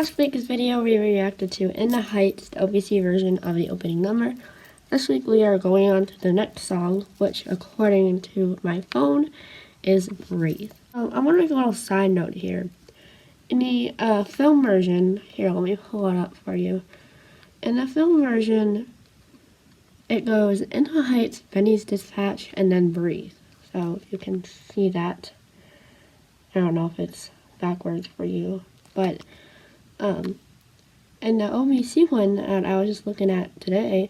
last week's video, we reacted to In the Heights, the OBC version of the opening number. This week we are going on to the next song, which according to my phone is Breathe. I want to make a little side note here. In the film version, here let me pull it up for you. In the film version, it goes In the Heights, Benny's Dispatch, and then Breathe. So if you can see that, I don't know if it's backwards for you, but in the OBC one that I was just looking at today,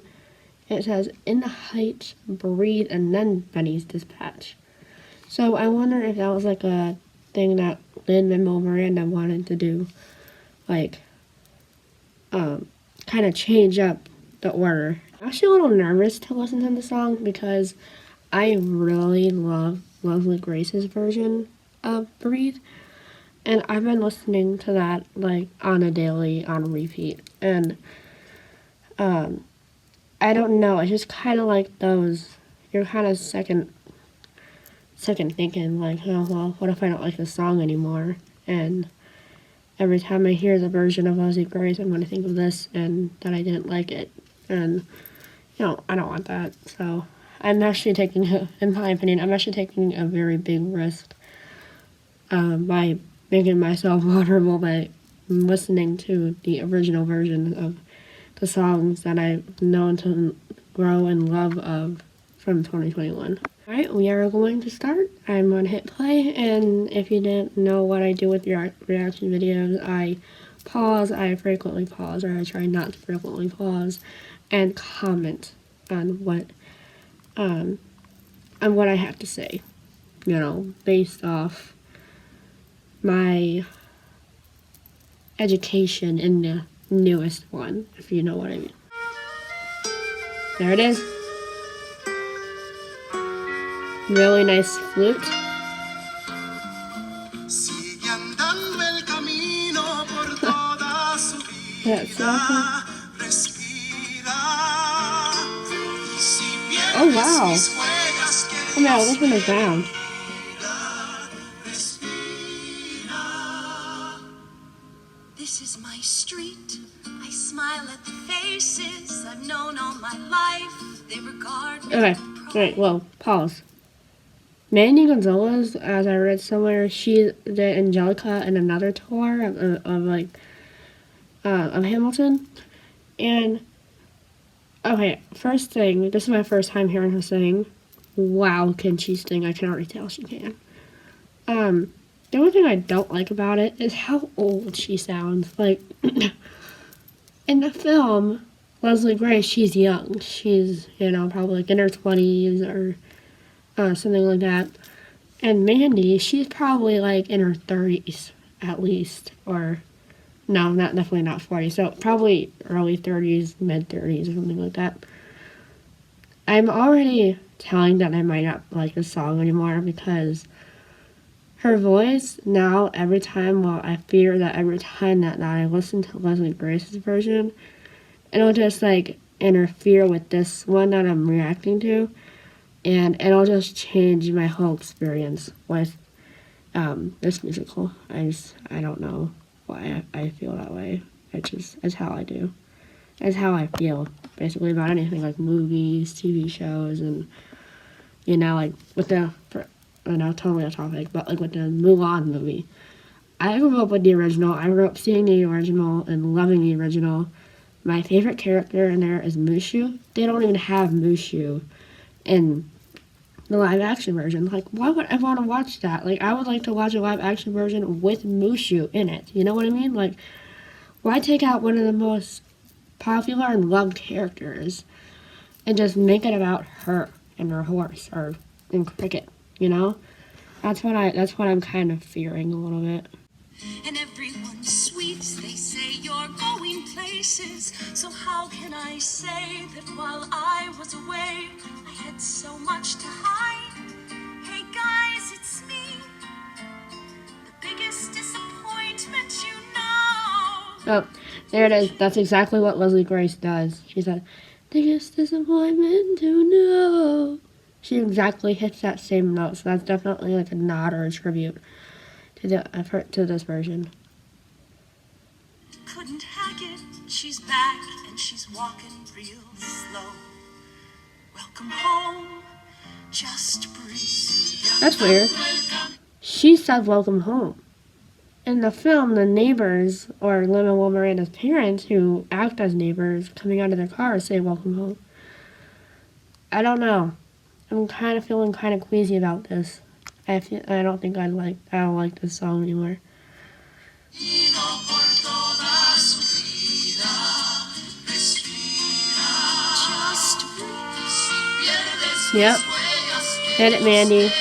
it says In the Heights, Breathe, and then Benny's Dispatch. So I wonder if that was like a thing that Lin-Manuel Miranda wanted to do, like kind of change up the order. I'm actually a little nervous to listen to the song because I really love Leslie Grace's version of Breathe. And I've been listening to that like on a daily, on repeat. And I don't know, it's just kind of like those, you're kind of second thinking like, oh well, what if I don't like the song anymore? And every time I hear the version of Leslie Grace, I'm going to think of this and that I didn't like it. And you know, I don't want that. So I'm actually taking, in my opinion, I'm actually taking a very big risk by making myself vulnerable by listening to the original version of the songs that I've known to grow and love of from 2021. Alright, we are going to start. I'm going to hit play, and if you didn't know what I do with your reaction videos, I frequently pause, or I try not to frequently pause, and comment on what I have to say, you know, based off my education in the newest one, if you know what I mean. There it is. Really nice flute. That's awesome. Oh wow. Oh no, this one is down. This is my street. I smile at the faces I've known all my life. They regard me. Okay, alright, well, pause. Mandy Gonzalez, as I read somewhere, she did Angelica in another tour of Hamilton. And okay, first thing, this is my first time hearing her sing. Wow, can she sing? I can already tell she can. The only thing I don't like about it is how old she sounds. Like, in the film, Leslie Grace, she's young. She's, you know, probably like in her 20s or something like that. And Mandy, she's probably like in her 30s at least. Or, no, definitely not 40. So probably early 30s, mid 30s or something like that. I'm already telling that I might not like the song anymore because her voice now, every time, well, I fear that every time that I listen to Leslie Grace's version, it'll just like interfere with this one that I'm reacting to, and it'll just change my whole experience with this musical. I don't know why I feel that way. It's how I do. It's how I feel, basically, about anything like movies, TV shows, and, you know, like with the, I know, totally off topic, but like with the Mulan movie. I grew up with the original. I grew up seeing the original and loving the original. My favorite character in there is Mushu. They don't even have Mushu in the live action version. Like, why would I want to watch that? Like, I would like to watch a live action version with Mushu in it. You know what I mean? Like, why take out one of the most popular and loved characters and just make it about her and her horse or and Cricket? You know, that's what I'm kind of fearing a little bit. And everyone's sweet, they say you're going places. So how can I say that while I was away, I had so much to hide? Hey guys, it's me, the biggest disappointment, you know. Oh, there it is. That's exactly what Leslie Grace does. She said, biggest disappointment to know. She exactly hits that same note, so that's definitely like a nod or a tribute to this version. couldn't hack it. She's back and she's walking real slow. Welcome home, just breathe. That's weird. She said welcome home. In the film, the neighbors, or Lin-Manuel Miranda's parents, who act as neighbors, coming out of their cars, say welcome home. I don't know. I'm kind of feeling kind of queasy about this. I don't think I don't like this song anymore. Just breathe. Yep. Hit it, Mandy.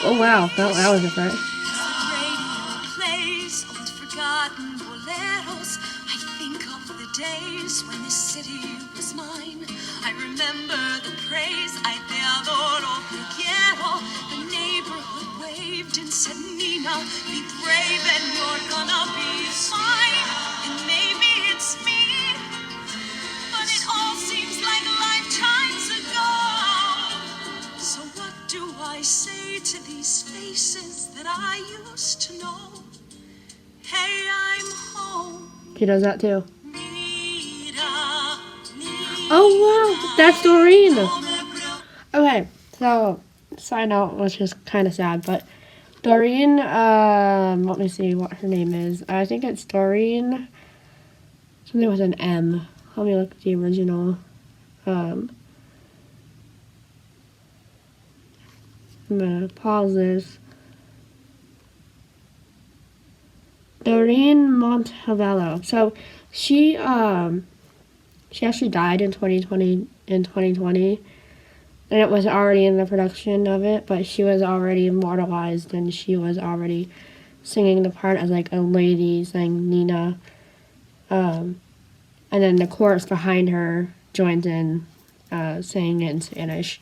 Oh wow, that was different. Radio plays old forgotten boleros. I think of the days when this city was mine. I remember the praise. I te adoro, te quiero. The neighborhood waved and said, Nina, be brave and you're gonna be fine. And maybe it's me, but it all seems like lifetimes ago. So what do I say to these faces that I used to know? Hey, I'm home. She does that too. Nita, Oh wow, that's Doreen. Okay, so side note, which is kind of sad, but Doreen, let me see what her name is. I think it's Doreen, something with an M. Let me look at the original. I'm gonna pause this. Doreen Montevello. So she actually died in 2020, and it was already in the production of it, but she was already immortalized, and she was already singing the part as like a lady saying Nina, and then the chorus behind her joined in, saying it in Spanish.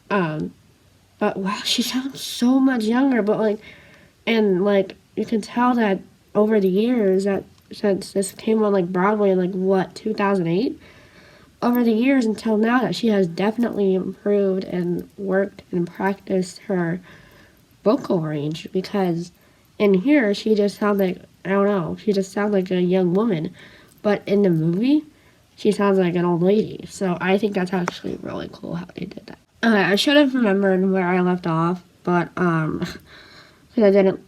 But wow, she sounds so much younger, but like, and like you can tell that over the years, that since this came on like Broadway in like what, 2008, over the years until now, that she has definitely improved and worked and practiced her vocal range, because in here she just sounds like, I don't know, she just sounds like a young woman, but in the movie she sounds like an old lady. So I think that's actually really cool how they did that. I should have remembered where I left off, but because I didn't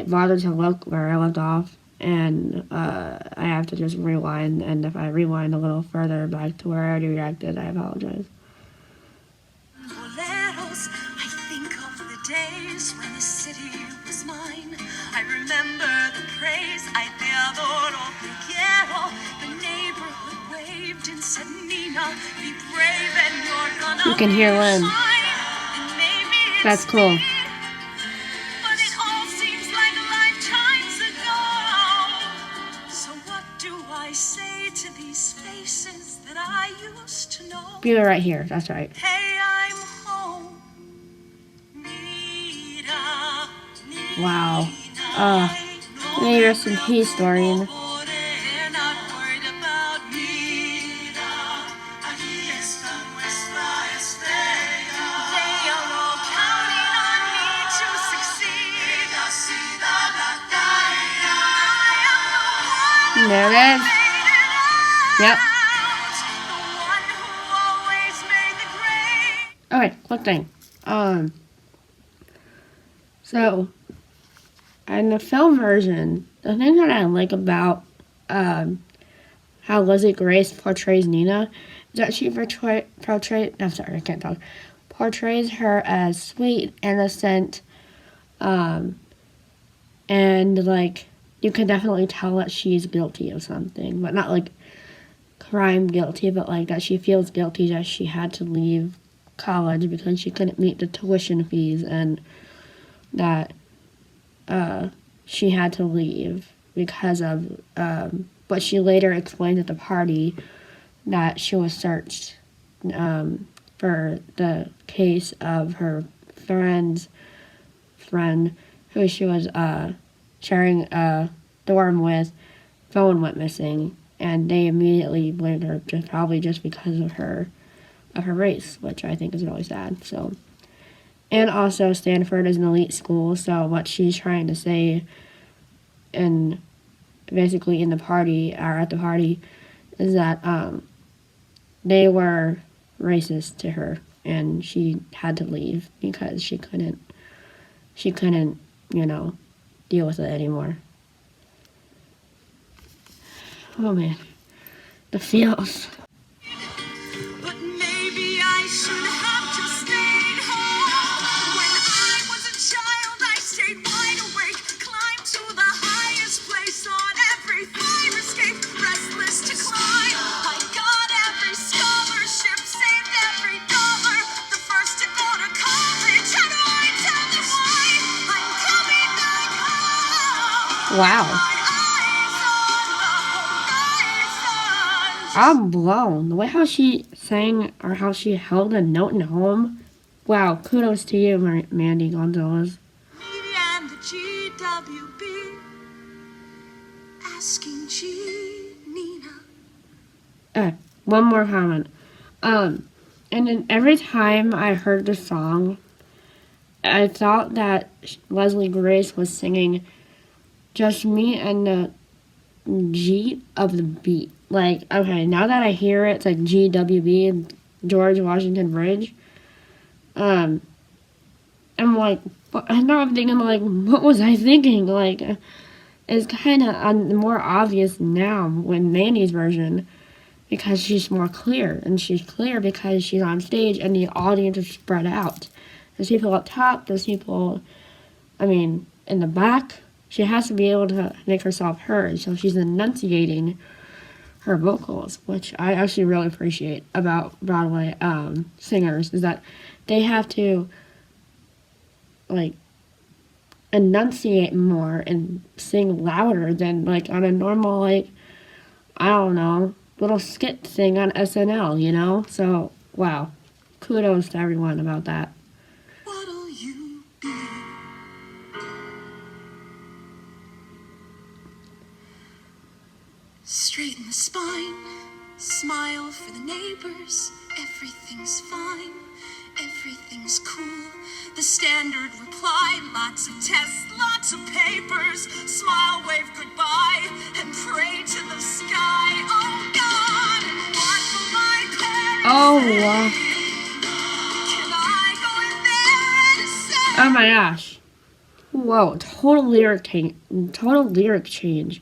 bother to look where I left off, and I have to just rewind, and if I rewind a little further back to where I already reacted, I apologize. boleros. I think of the days when the city was mine. I remember the praise. I te adoro, te quiero. The neighborhood waved and said, Nina, be brave and you're gonna You can hear be Lynn. fine. And maybe it's That's cool. me, but it all seems like lifetimes ago. So what do I say to these faces that I used to know? Be right here. That's right. Hey, I'm home. Nita, Wow. May you rest in peace, Doreen. They're not worried about me. Aquí está nuestra estrella. They are all counting on me to succeed. I am the one There it is. Yep. the one who always made the grade. Okay, quick thing. So, in the film version, the thing that I like about how Lizzie Grace portrays Nina is that she portrays her as sweet, innocent, and like you can definitely tell that she's guilty of something, but not like crime guilty, but like that she feels guilty that she had to leave college because she couldn't meet the tuition fees, and that she had to leave because of, but she later explained at the party that she was searched for the case of her friend's friend who she was sharing a dorm with. Phone went missing, and they immediately blamed her probably just because of her race, which I think is really sad. So, and also Stanford is an elite school, so what she's trying to say in basically in the party, or at the party, is that they were racist to her, and she had to leave because she couldn't, deal with it anymore. Oh man, the feels. But maybe I should have just stayed home. When I was a child, I stayed wide awake, climbed to the highest place on every fire escape, restless to climb. I got every scholarship, saved every dollar, the first to go to college. How do I tell them why I'm coming back home? Wow. My eyes on the horizon. I'm blown. The way how she sang, or how she held a note in home. Wow, kudos to you, Mandy Gonzalez. Me and the GWB asking G Nina. One more comment. And then every time I heard the song, I thought that Leslie Grace was singing just me and the G of the beat. Like, okay, now that I hear it, it's like GWB, George Washington Bridge. I'm like, now I'm thinking, like, what was I thinking? Like, it's kind of more obvious now with Mandy's version, because she's more clear, and she's clear because she's on stage and the audience is spread out. There's people up top, there's people, in the back. She has to be able to make herself heard, so she's enunciating her vocals, which I actually really appreciate about Broadway singers, is that they have to, like, enunciate more and sing louder than, like, on a normal, like, I don't know, little skit thing on SNL, you know? So, wow. Kudos to everyone about that. What'll you be? Straighten the spine, smile for the neighbors. Everything's fine, everything's cool. The standard reply, lots of tests, lots of papers. Smile, wave goodbye, and pray to the sky. Oh God, what will my parents Oh, say? wow. Can I go in there and say? Oh my gosh. Whoa, total lyric change.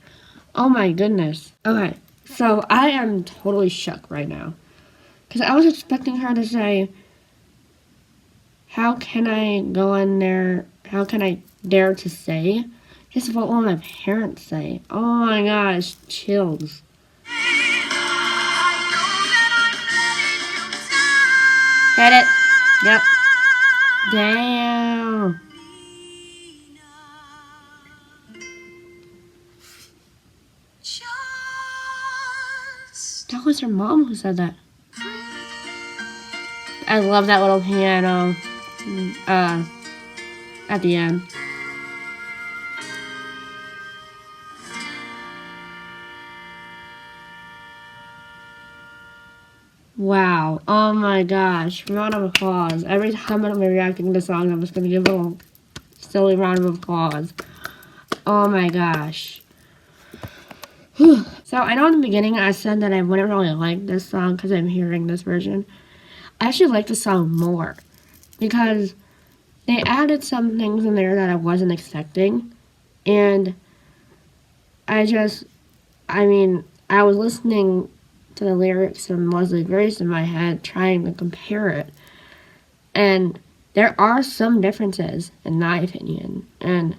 Oh my goodness. Okay, so I am totally shook right now. Because I was expecting her to say, how can I go in there, how can I dare to say? Just what will my parents say? Oh my gosh, chills. Hit it. Yep. Damn. That was her mom who said that. I love that little piano at the end. Wow. Oh my gosh. Round of applause. Every time I'm reacting to songs, I'm just going to give a little silly round of applause. Oh my gosh. Whew. So I know in the beginning I said that I wouldn't really like this song because I'm hearing this version. I actually like the song more because they added some things in there that I wasn't expecting. And I was listening to the lyrics from Leslie Grace in my head, trying to compare it. And there are some differences, in my opinion. And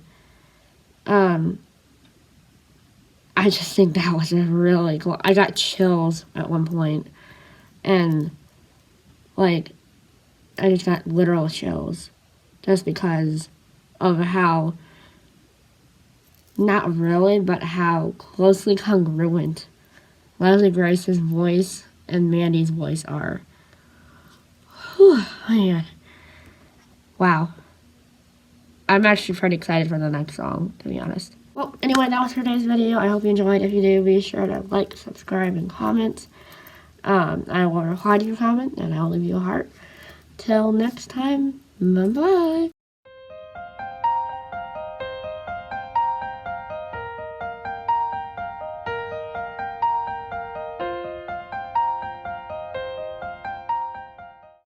I just think that was a really cool. I got chills at one point, and like I just got literal chills, just because of how, not really, but how closely congruent Leslie Grace's voice and Mandy's voice are. Whew, man. Wow. I'm actually pretty excited for the next song, to be honest. Well, anyway, that was today's video. I hope you enjoyed. If you do, be sure to like, subscribe, and comment. I will reply to your comment, and I'll leave you a heart. Till next time, bye-bye.